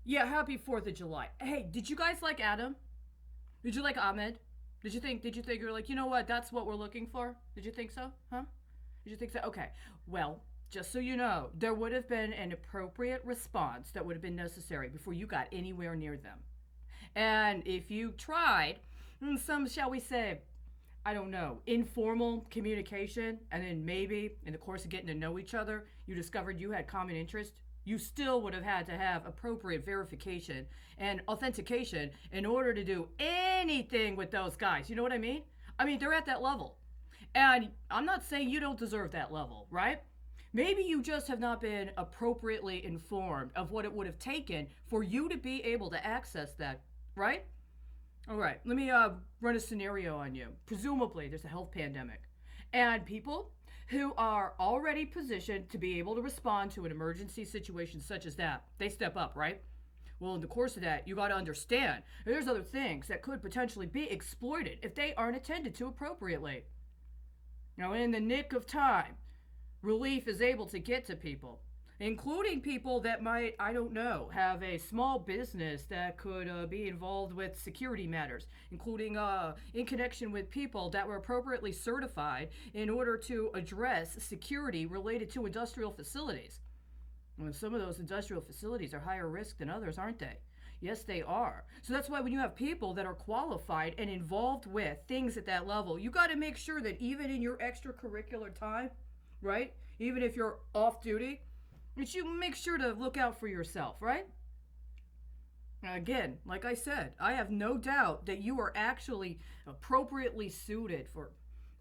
Yeah, happy 4th of July. Hey, did you guys like Adam? Did you like Ahmed? Did you think you're like, you know what, that's what we're looking for? Did you think so? Huh? Did you think so? Okay. Well, just so you know, there would have been an appropriate response that would have been necessary before you got anywhere near them. And if you tried some, shall we say, I don't know, informal communication, and then maybe in the course of getting to know each other, you discovered you had common interest, you still would have had to have appropriate verification and authentication in order to do anything with those guys. You know what I mean? I mean, they're at that level. And I'm not saying you don't deserve that level, right? Maybe you just have not been appropriately informed of what it would have taken for you to be able to access that, right? All right, let me run a scenario on you. Presumably, there's a health pandemic, and people who are already positioned to be able to respond to an emergency situation such as that, they step up, right? Well, in the course of that, you got to understand there's other things that could potentially be exploited if they aren't attended to appropriately. Now, in the nick of time, relief is able to get to people, including people that might, I don't know, have a small business that could be involved with security matters, including in connection with people that were appropriately certified in order to address security related to industrial facilities. Well, some of those industrial facilities are higher risk than others, aren't they? Yes, they are. So that's why when you have people that are qualified and involved with things at that level, you got to make sure that even in your extracurricular time, right? Even if you're off duty, that you make sure to look out for yourself, right? Now, again, like I said, I have no doubt that you are actually appropriately suited for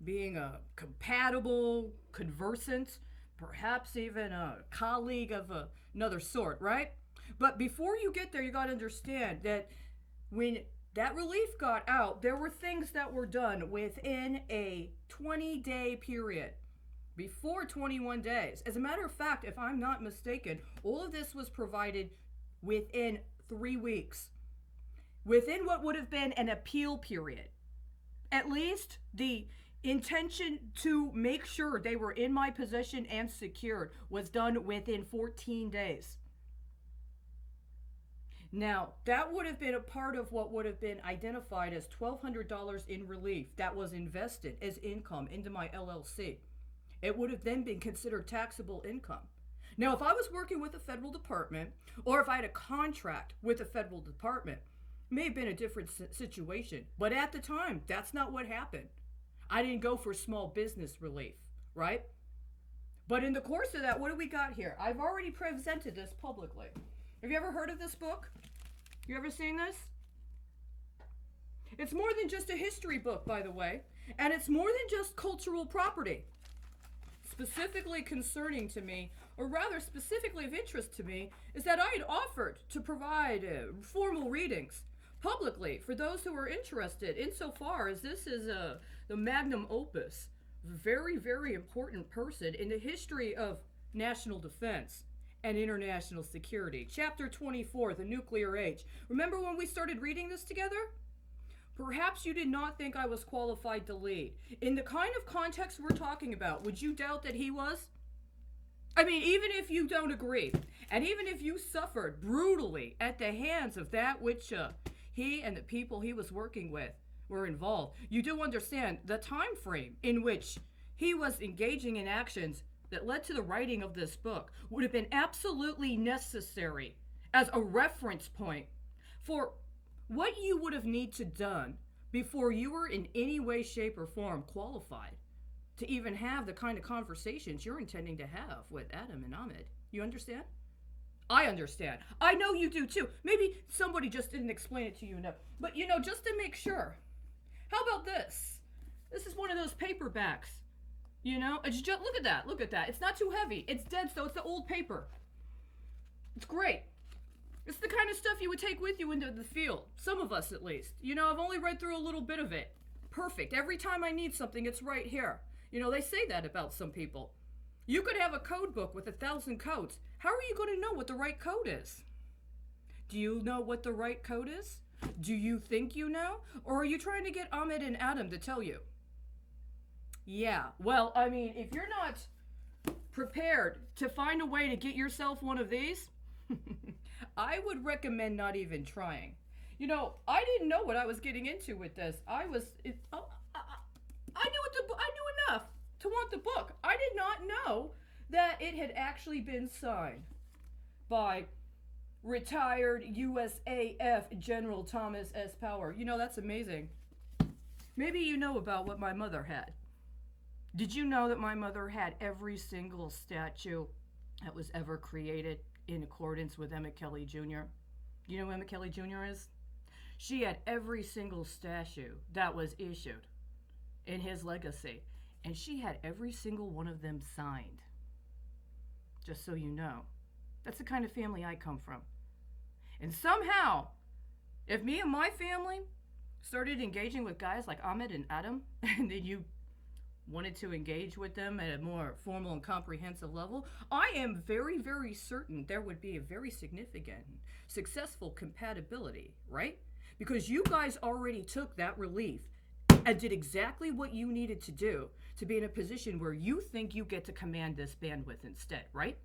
being a compatible, conversant, perhaps even a colleague of another sort, right? But before you get there, you got to understand that when that relief got out, there were things that were done within a 20-day period. Before 21 days. As a matter of fact, if I'm not mistaken, all of this was provided within 3 weeks. Within what would have been an appeal period. At least the intention to make sure they were in my possession and secured was done within 14 days. Now, that would have been a part of what would have been identified as $1,200 in relief that was invested as income into my LLC. It would have then been considered taxable income. Now, if I was working with a federal department, or if I had a contract with a federal department, it may have been a different situation. But at the time, that's not what happened. I didn't go for small business relief, right? But in the course of that, what do we got here? I've already presented this publicly. Have you ever heard of this book? You ever seen this? It's more than just a history book, by the way, and it's more than just cultural property. Specifically concerning to me, or rather specifically of interest to me, is that I had offered to provide formal readings publicly for those who are interested, insofar as this is the magnum opus, very, very important person in the history of national defense and international security. Chapter 24, The Nuclear Age. Remember when we started reading this together? Perhaps you did not think I was qualified to lead. In the kind of context we're talking about, would you doubt that he was? I mean, even if you don't agree, and even if you suffered brutally at the hands of that which he and the people he was working with were involved, you do understand the time frame in which he was engaging in actions that led to the writing of this book would have been absolutely necessary as a reference point for what you would have need to done before you were in any way, shape, or form qualified to even have the kind of conversations you're intending to have with Adam and Ahmed. You understand? I understand. I know you do too. Maybe somebody just didn't explain it to you enough. But just to make sure, how about this? This is one of those paperbacks. It's just, look at that. Look at that. It's not too heavy. It's dead, so it's the old paper. It's great. It's the kind of stuff you would take with you into the field. Some of us, at least. I've only read through a little bit of it. Perfect. Every time I need something, it's right here. They say that about some people. You could have a code book with 1,000 codes. How are you going to know what the right code is? Do you know what the right code is? Do you think you know? Or are you trying to get Ahmed and Adam to tell you? Yeah, well, I mean, if you're not prepared to find a way to get yourself one of these, I would recommend not even trying. You know, I didn't know what I was getting into with this. I knew I knew enough to want the book. I did not know that it had actually been signed by retired USAF General Thomas S. Power. You know, that's amazing. Maybe you know about what my mother had. Did you know that my mother had every single statue that was ever created in accordance with Emmett Kelly Jr.? You know who Emmett Kelly Jr. is? She had every single statue that was issued in his legacy, and she had every single one of them signed. Just so you know. That's the kind of family I come from. And somehow, if me and my family started engaging with guys like Ahmed and Adam, and then you wanted to engage with them at a more formal and comprehensive level, I am very, very certain there would be a very significant, successful compatibility, right? Because you guys already took that relief and did exactly what you needed to do to be in a position where you think you get to command this bandwidth instead, right?